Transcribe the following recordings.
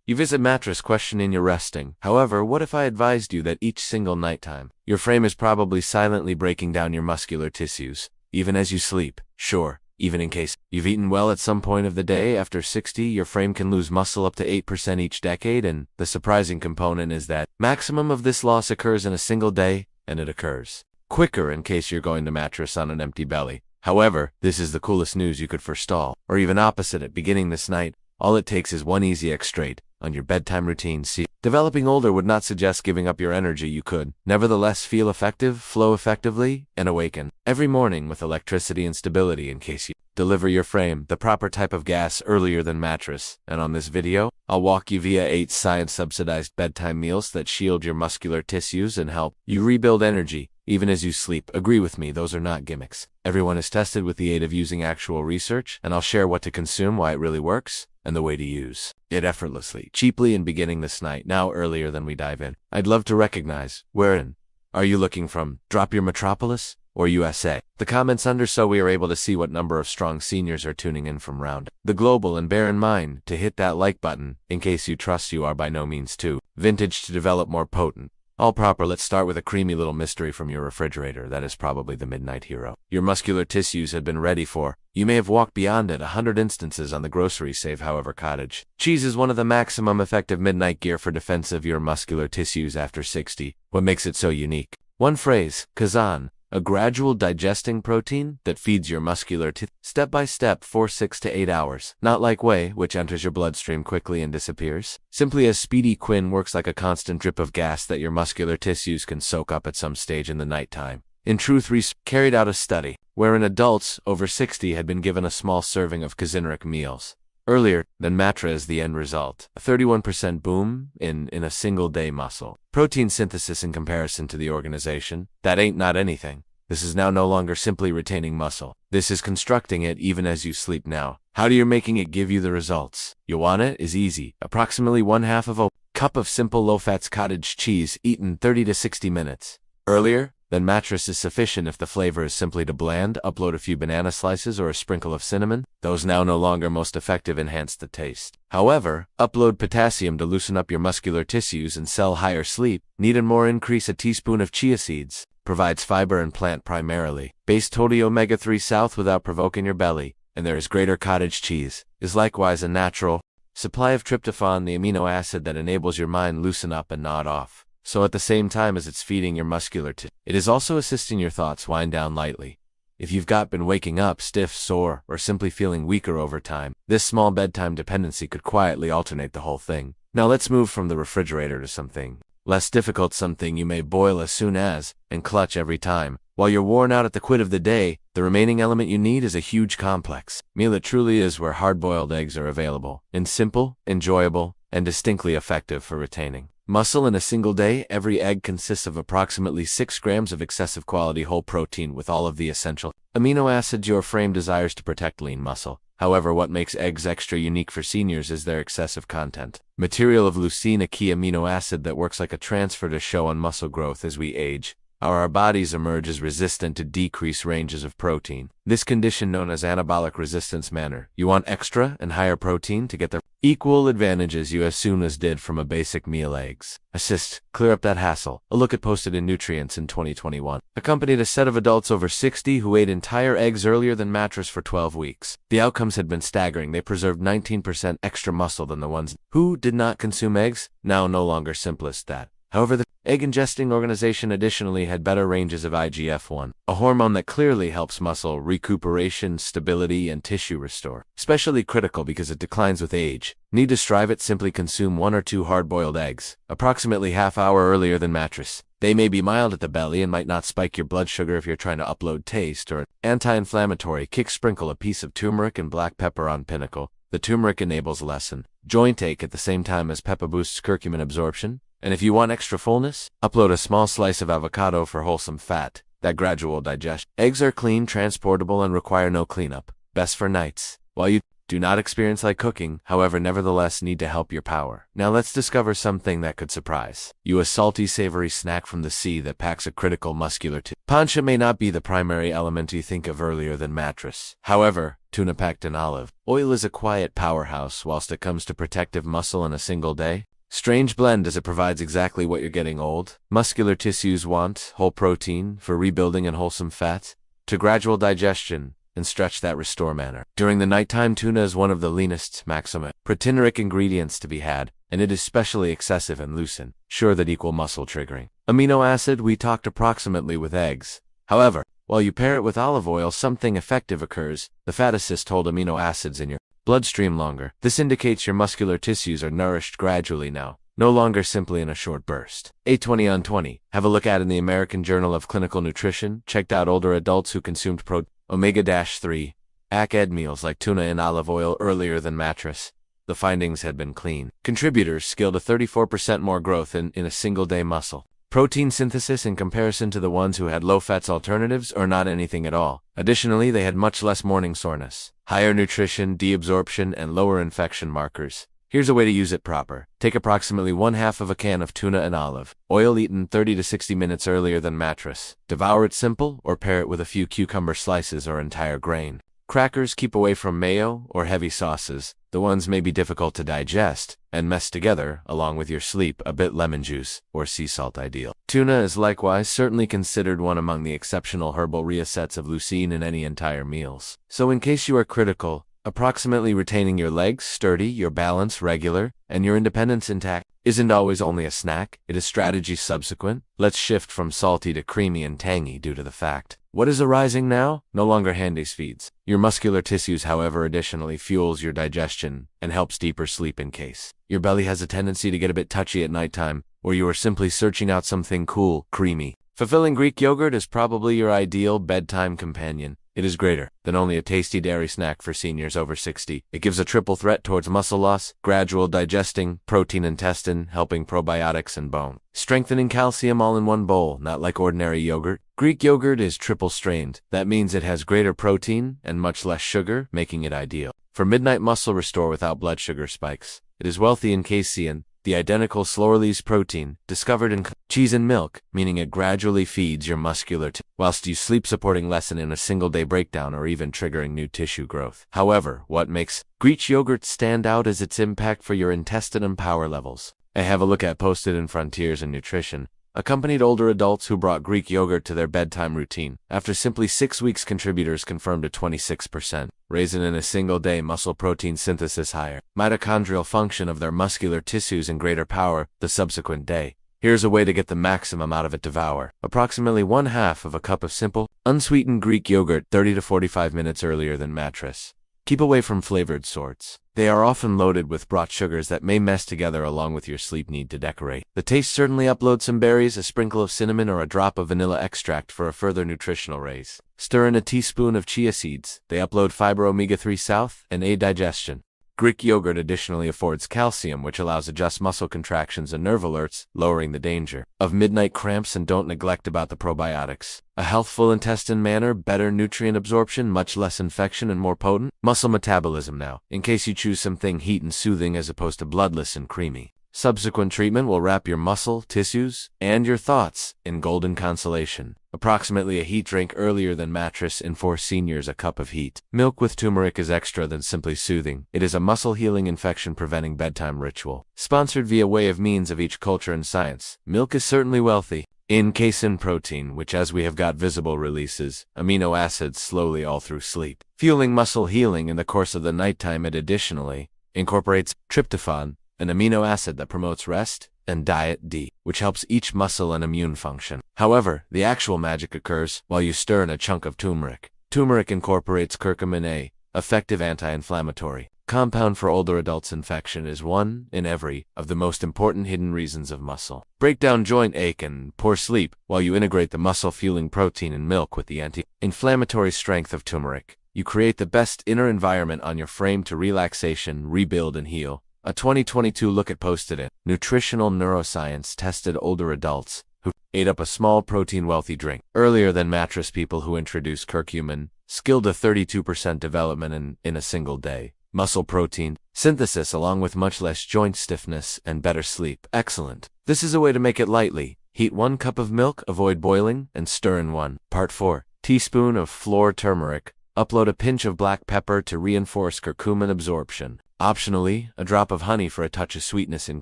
You visit mattress questioning your resting. However, what if I advised you that each single nighttime, your frame is probably silently breaking down your muscular tissues, even as you sleep? Sure, even in case you've eaten well at some point of the day, after 60, your frame can lose muscle up to 8% each decade, and the surprising component is that maximum of this loss occurs in a single day, and it occurs quicker in case you're going to mattress on an empty belly. However, this is the coolest news you could forestall, or even opposite it. Beginning this night, all it takes is one easy egg straight on your bedtime routine. See, developing older would not suggest giving up your energy. You could, nevertheless, feel effective, flow effectively, and awaken every morning with electricity and stability in case you deliver your frame the proper type of gas earlier than mattress. And on this video, I'll walk you via 8 science-subsidized bedtime meals that shield your muscular tissues and help you rebuild energy even as you sleep. Agree with me, those are not gimmicks. Everyone is tested with the aid of using actual research, and I'll share what to consume, why it really works, and the way to use it effortlessly, cheaply, and beginning this night. Now, earlier than we dive in, I'd love to recognize, wherein are you looking from? Drop your metropolis or USA? The comments under so we are able to see what number of strong seniors are tuning in from round the global, and bear in mind to hit that like button in case you trust you are by no means too vintage to develop more potent. All proper. Let's start with a creamy little mystery from your refrigerator. That is probably the midnight hero your muscular tissues have been ready for. You may have walked beyond it 100 instances on the grocery save. However, cottage cheese is one of the maximum effective midnight gear for defense of your muscular tissues after 60. What makes it so unique? One phrase, kazan, a gradual digesting protein that feeds your muscular step by step for 6 to 8 hours. Not like whey, which enters your bloodstream quickly and disappears. Simply as speedy quin works like a constant drip of gas that your muscular tissues can soak up at some stage in the nighttime. In truth, carried out a study wherein adults over 60 had been given a small serving of kazaneric meals earlier than mattress as the end result. A 31% boom in a single day muscle protein synthesis in comparison to the organization. That ain't not anything. This is now no longer simply retaining muscle. This is constructing it even as you sleep now. How do you making it give you the results you want? It is easy. Approximately 1/2 of a cup of simple low-fat cottage cheese eaten 30 to 60 minutes earlier than mattress is sufficient. If the flavor is simply too bland, upload a few banana slices or a sprinkle of cinnamon. Those now no longer most effective enhance the taste. However, upload potassium to loosen up your muscular tissues and sell higher sleep. Need and more increase a teaspoon of chia seeds. Provides fiber and plant primarily. Base totally omega-3 south without provoking your belly. And there is greater cottage cheese. Is likewise a natural supply of tryptophan, the amino acid that enables your mind loosen up and nod off. So at the same time as it's feeding your muscular it is also assisting your thoughts wind down lightly. If you've been waking up stiff, sore, or simply feeling weaker over time, this small bedtime dependency could quietly alternate the whole thing. Now let's move from the refrigerator to something less difficult, something you may boil as soon as, and clutch every time. While you're worn out at the quit of the day, the remaining element you need is a huge complex meal. It truly is where hard-boiled eggs are available, in simple, enjoyable, and distinctly effective for retaining muscle in a single day. Every egg consists of approximately 6 grams of excessive quality whole protein with all of the essential amino acids your frame desires to protect lean muscle. However, what makes eggs extra unique for seniors is their excessive content material of leucine, a key amino acid that works like a transfer to show on muscle growth as we age. Our bodies emerge as resistant to decreased ranges of protein. This condition known as anabolic resistance manner. You want extra and higher protein to get the equal advantages you as soon as did from a basic meal. Eggs assist clear up that hassle. A look at posted in nutrients in 2021 accompanied a set of adults over 60 who ate entire eggs earlier than mattress for 12 weeks. The outcomes had been staggering. They preserved 19% extra muscle than the ones who did not consume eggs. Now no longer simplest that. However, the egg-ingesting organization additionally had better ranges of IGF-1, a hormone that clearly helps muscle recuperation, stability, and tissue restore. Especially critical because it declines with age. Need to strive it? Simply consume 1 or 2 hard-boiled eggs, approximately ½ hour earlier than mattress. They may be mild at the belly and might not spike your blood sugar if you're trying to upload taste or anti-inflammatory kick. Sprinkle a piece of turmeric and black pepper on pinnacle. The turmeric enables lessen joint ache at the same time as pepper boosts curcumin absorption. And if you want extra fullness, upload a small slice of avocado for wholesome fat, that gradual digestion. Eggs are clean, transportable, and require no cleanup. Best for nights while you do not experience like cooking, however, nevertheless need to help your power. Now let's discover something that could surprise you. A salty, savory snack from the sea that packs a critical muscular Pansha may not be the primary element you think of earlier than mattress. However, Tuna packed in olive oil is a quiet powerhouse whilst it comes to protective muscle in a single day. Strange blend as it provides exactly what you're getting old. Muscular tissues want whole protein for rebuilding and wholesome fat to gradual digestion and stretch that restore manner. During the nighttime, tuna is one of the leanest, maximum proteinuric ingredients to be had, and it is specially excessive and lucent, sure that equal muscle triggering. Amino acid we talked approximately with eggs. However, while you pair it with olive oil, something effective occurs. The fat assists hold amino acids in your bloodstream longer. This indicates your muscular tissues are nourished gradually now, no longer simply in a short burst. 820 on 20. Have a look at in the American Journal of Clinical Nutrition. Checked out older adults who consumed omega-3 ACED meals like tuna in olive oil earlier than mattress. The findings had been clean. Contributors scaled a 34% more growth in a single day muscle protein synthesis in comparison to the ones who had low-fats alternatives or not anything at all. Additionally, they had much less morning soreness, higher nutrition, deabsorption, and lower infection markers. Here's a way to use it proper. Take approximately 1/2 of a can of tuna and olive oil eaten 30 to 60 minutes earlier than mattress. Devour it simple or pair it with a few cucumber slices or entire grain. Crackers keep away from mayo or heavy sauces. The ones may be difficult to digest and mess together along with your sleep. A bit lemon juice or sea salt ideal. Tuna is likewise certainly considered one among the exceptional herbal resets of leucine in any entire meals. So in case you are critical, approximately retaining your legs sturdy, your balance regular, and your independence intact isn't always only a snack, it is strategy subsequent. Let's shift from salty to creamy and tangy due to the fact. What is arising now? No longer Handy's feeds. Your muscular tissues, however, additionally fuels your digestion and helps deeper sleep in case your belly has a tendency to get a bit touchy at nighttime, or you are simply searching out something cool, creamy. Fulfilling Greek yogurt is probably your ideal bedtime companion. It is greater than only a tasty dairy snack for seniors over 60. It gives a triple threat towards muscle loss, gradual digesting, protein intestine, helping probiotics and bone strengthening calcium all in one bowl, not like ordinary yogurt. Greek yogurt is triple strained. That means it has greater protein and much less sugar, making it ideal for midnight muscle restore without blood sugar spikes. It is wealthy in casein, the identical slow-release protein discovered in cheese and milk, meaning it gradually feeds your muscular whilst you sleep, supporting lesson in a single-day breakdown or even triggering new tissue growth. However, what makes Greek yogurt stand out is its impact for your intestine and power levels. I have a look at posted in Frontiers in Nutrition, accompanied older adults who brought Greek yogurt to their bedtime routine. After simply 6 weeks, contributors confirmed a 26% raise in a single day muscle protein synthesis, higher mitochondrial function of their muscular tissues, and greater power the subsequent day. Here's a way to get the maximum out of it. Devour approximately 1/2 of a cup of simple, unsweetened Greek yogurt 30 to 45 minutes earlier than mattress. Keep away from flavored sorts. They are often loaded with brought sugars that may mess together along with your sleep need to decorate. The taste certainly upload some berries, a sprinkle of cinnamon, or a drop of vanilla extract for a further nutritional raise. Stir in a teaspoon of chia seeds. They upload fiber omega-3 south and aid digestion. Greek yogurt additionally affords calcium, which allows adjust muscle contractions and nerve alerts, lowering the danger of midnight cramps. And don't neglect about the probiotics. A healthful intestine manner, better nutrient absorption, much less infection, and more potent muscle metabolism now, in case you choose something heat and soothing as opposed to bloodless and creamy. Subsequent treatment will wrap your muscle, tissues, and your thoughts in golden consolation. Approximately a heat drink earlier than mattress. In for seniors, a cup of heat milk with turmeric is extra than simply soothing. It is a muscle healing, infection preventing bedtime ritual. Sponsored via way of means of each culture and science. Milk is certainly wealthy in casein protein, which as we have got visible releases amino acids slowly all through sleep, fueling muscle healing in the course of the nighttime. It additionally incorporates tryptophan, an amino acid that promotes rest, and diet D, which helps each muscle and immune function. However, the actual magic occurs while you stir in a chunk of turmeric. Turmeric incorporates curcumin A, effective anti-inflammatory compound for older adults. Infection is one in every of the most important hidden reasons of muscle breakdown, joint ache, and poor sleep. While you integrate the muscle-fueling protein in milk with the anti-inflammatory strength of turmeric, you create the best inner environment on your frame to relaxation, rebuild, and heal. A 2022 look at posted in Nutritional Neuroscience tested older adults who ate up a small protein-wealthy drink earlier than mattress. People who introduced curcumin skilled a 32% development in a single day muscle protein synthesis, along with much less joint stiffness and better sleep. Excellent. This is a way to make it lightly. Heat 1 cup of milk, avoid boiling, and stir in 1 part 4 teaspoon of floor turmeric. Upload a pinch of black pepper to reinforce curcumin absorption. Optionally, a drop of honey for a touch of sweetness in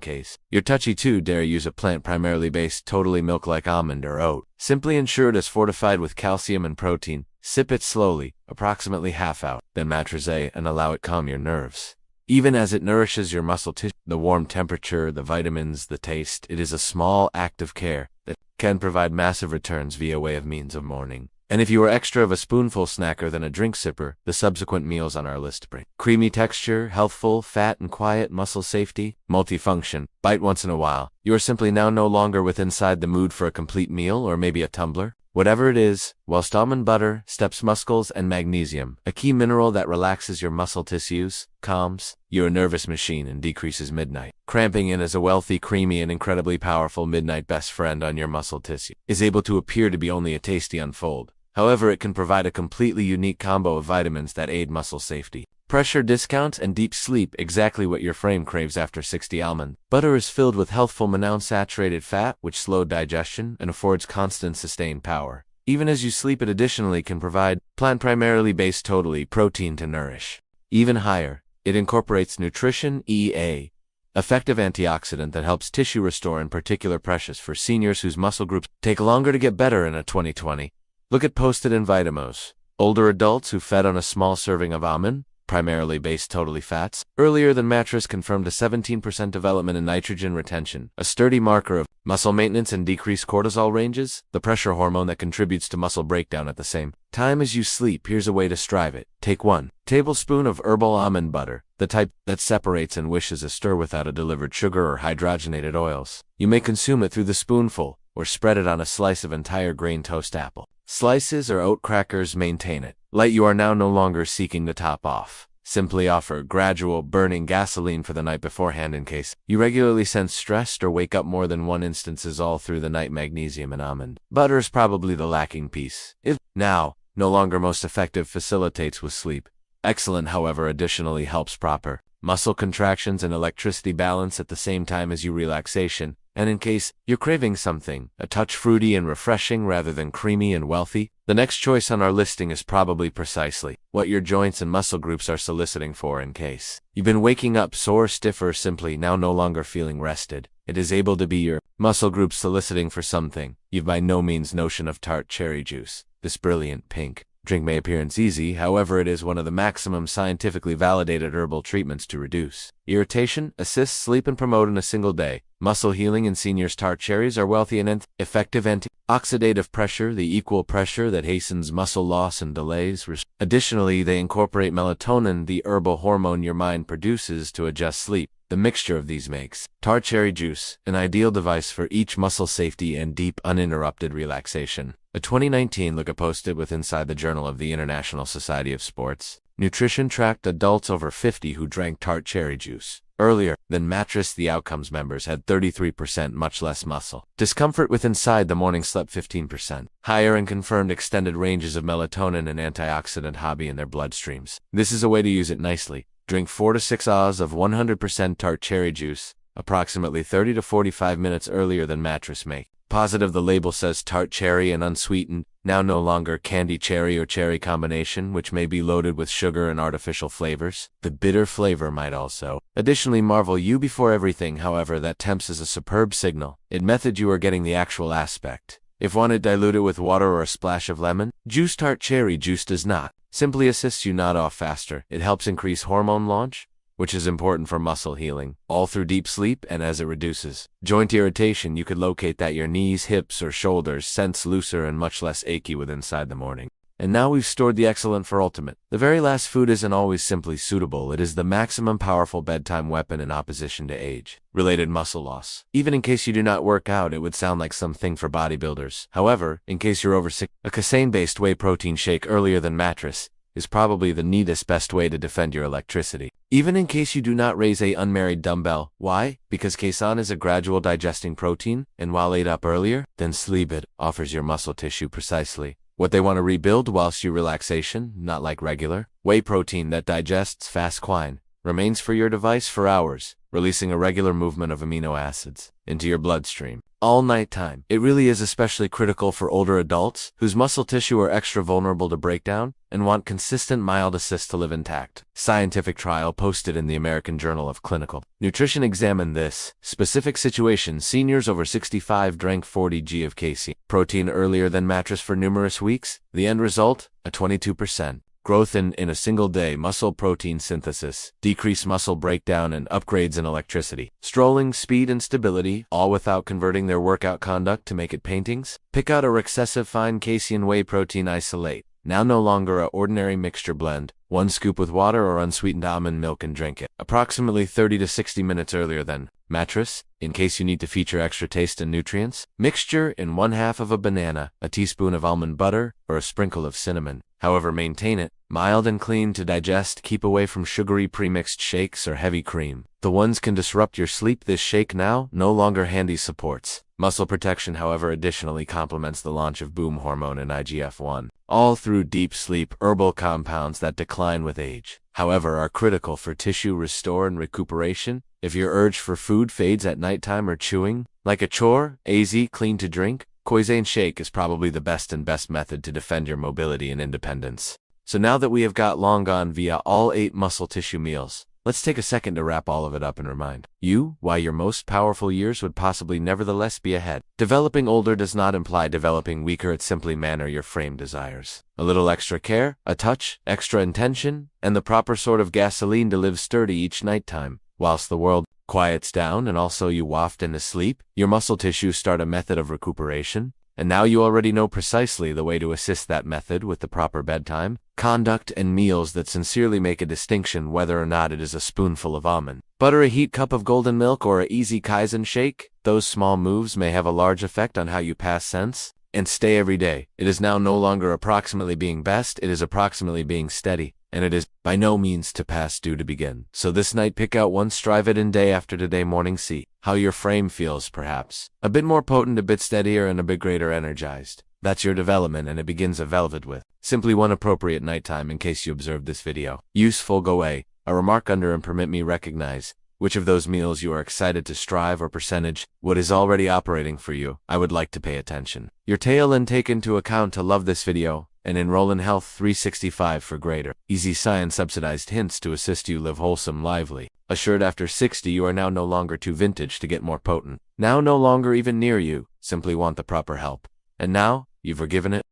case you're touchy too. Dare use a plant primarily based totally milk like almond or oat. Simply ensure it is fortified with calcium and protein. Sip it slowly, approximately half out, then matrise and allow it calm your nerves. Even as it nourishes your muscle tissue, the warm temperature, the vitamins, the taste, it is a small act of care that can provide massive returns via way of means of morning. And if you are extra of a spoonful snacker than a drink sipper, the subsequent meals on our list bring creamy texture, healthful, fat and quiet, muscle safety, multifunction, bite once in a while. You are simply now no longer inside the mood for a complete meal or maybe a tumbler. Whatever it is, whilst almond butter, steps muscles and magnesium, a key mineral that relaxes your muscle tissues, calms your nervous machine and decreases midnight cramping in as a wealthy, creamy and incredibly powerful midnight best friend on your muscle tissue, is able to appear to be only a tasty unfold. However, it can provide a completely unique combo of vitamins that aid muscle safety, pressure discount, and deep sleep, exactly what your frame craves after 60 almond. Butter is filled with healthful monounsaturated fat, which slows digestion and affords constant sustained power. Even as you sleep, it additionally can provide plant primarily based totally protein to nourish. Even higher, it incorporates nutrition EA, effective antioxidant that helps tissue restore, in particular precious for seniors whose muscle groups take longer to get better in a 2020. Look at posted in Vitamos. Older adults who fed on a small serving of almond, primarily based totally fats, earlier than mattress confirmed a 17% development in nitrogen retention, a sturdy marker of muscle maintenance and decreased cortisol ranges, the pressure hormone that contributes to muscle breakdown at the same time as you sleep. Here's a way to strive it. Take 1 tablespoon of herbal almond butter, the type that separates and wishes a stir without a delivered sugar or hydrogenated oils. You may consume it through the spoonful, or spread it on a slice of entire grain toast apple. Slices or oat crackers maintain it. Light. You are now no longer seeking to top off. Simply offer gradual burning gasoline for the night beforehand in case you regularly sense stressed or wake up more than one instances all through the night. Magnesium and almond butter is probably the lacking piece. If now no longer most effective, facilitates with sleep. Excellent, however, additionally helps proper muscle contractions and electricity balance at the same time as you relaxation. And in case you're craving something a touch fruity and refreshing rather than creamy and wealthy, the next choice on our listing is probably precisely what your joints and muscle groups are soliciting for. In case you've been waking up sore, stiff, or simply now no longer feeling rested, it is able to be your muscle groups soliciting for something. You've by no means notion of tart cherry juice. This brilliant pink drink may appear easy, however it is one of the maximum scientifically validated herbal treatments to reduce irritation, assist sleep, and promote in a single day muscle healing in seniors. Tart cherries are wealthy in effective antioxidative pressure, the equal pressure that hastens muscle loss and delays. Additionally, they incorporate melatonin, the herbal hormone your mind produces to adjust sleep. The mixture of these makes tart cherry juice an ideal device for each muscle safety and deep uninterrupted relaxation. A 2019 look posted with Inside the Journal of the International Society of Sports Nutrition tracked adults over 50 who drank tart cherry juice earlier than mattress. The outcomes members had 33% much less muscle discomfort with inside the morning, slept 15% higher, and confirmed extended ranges of melatonin and antioxidant hobby in their bloodstreams. This is a way to use it nicely. Drink 4 to 6 oz of 100% tart cherry juice, approximately 30 to 45 minutes earlier than mattress make. Positive. The label says tart cherry and unsweetened, now no longer candy cherry or cherry combination, which may be loaded with sugar and artificial flavors. The bitter flavor might also additionally marvel you before everything. However, that tempts is a superb signal. It method you are getting the actual aspect. If wanted, dilute it with water or a splash of lemon juice. Tart cherry juice does not simply assists you nod off faster. It helps increase hormone launch, which is important for muscle healing, all through deep sleep, and as it reduces joint irritation, you could locate that your knees, hips, or shoulders sense looser and much less achy with inside the morning. And now we've stored the excellent for ultimate. The very last food isn't always simply suitable. It is the maximum powerful bedtime weapon in opposition to age-related muscle loss. Even in case you do not work out, it would sound like something for bodybuilders. However, in case you're over sick, a casein-based whey protein shake earlier than mattress is probably the neatest best way to defend your electricity. Even in case you do not raise a unmarried dumbbell. Why? Because casein is a gradual digesting protein, and while ate up earlier than sleep, it offers your muscle tissue precisely what they want to rebuild whilst you relaxation, not like regular whey protein that digests fast. Quine remains for your device for hours, releasing a regular movement of amino acids into your bloodstream all nighttime. It really is especially critical for older adults whose muscle tissue are extra vulnerable to breakdown and want consistent mild assist to live intact. Scientific trial posted in the American Journal of Clinical Nutrition examined this specific situation. Seniors over 65 drank 40 g of casein protein earlier than mattress for numerous weeks. The end result? A 22% growth in a single day muscle protein synthesis, decreased muscle breakdown, and upgrades in electricity, strolling, speed, and stability, all without converting their workout conduct to make it paintings. Pick out a excessive fine casein whey protein isolate, now no longer a ordinary mixture blend, 1 scoop with water or unsweetened almond milk and drink it. Approximately 30 to 60 minutes earlier than mattress, in case you need to feature extra taste and nutrients. Mixture in 1/2 of a banana, a teaspoon of almond butter, or a sprinkle of cinnamon. However, maintain it mild and clean to digest. Keep away from sugary premixed shakes or heavy cream. The ones can disrupt your sleep. This shake now no longer handy supports muscle protection. However, additionally complements the launch of boom hormone and IGF-1, all through deep sleep. Herbal compounds that decline with age, however, are critical for tissue restore and recuperation. If your urge for food fades at nighttime or chewing like a chore, clean to drink, Koizane shake is probably the best method to defend your mobility and independence. So now that we have got long gone via all 8 muscle tissue meals, let's take a second to wrap all of it up and remind you why your most powerful years would possibly nevertheless be ahead. Developing older does not imply developing weaker. It simply manner your frame desires. A little extra care, a touch, extra intention, and the proper sort of gasoline to live sturdy each nighttime. Whilst the world quiets down and also you waft into sleep, your muscle tissue start a method of recuperation. And now you already know precisely the way to assist that method with the proper bedtime conduct and meals that sincerely make a distinction whether or not it is a spoonful of almond butter, a heat cup of golden milk, or a easy Kaizen shake. Those small moves may have a large effect on how you pass sense and stay every day. It is now no longer approximately being best, it is approximately being steady. And it is by no means to pass due to begin. So this night pick out one, strive it in day after today morning. See how your frame feels, perhaps a bit more potent, a bit steadier, and a bit greater energized. That's your development, and it begins a velvet with simply one appropriate nighttime. In case you observed this video useful, go away, a remark under, and permit me recognize which of those meals you are excited to strive, or percentage what is already operating for you. I would like to pay attention your tail and take into account to love this video and enroll in Health 365 for greater easy science subsidized hints to assist you live wholesome lively. Assured after 60 you are now no longer too vintage to get more potent. Now no longer even near you, simply want the proper help. And now, you've forgiven it.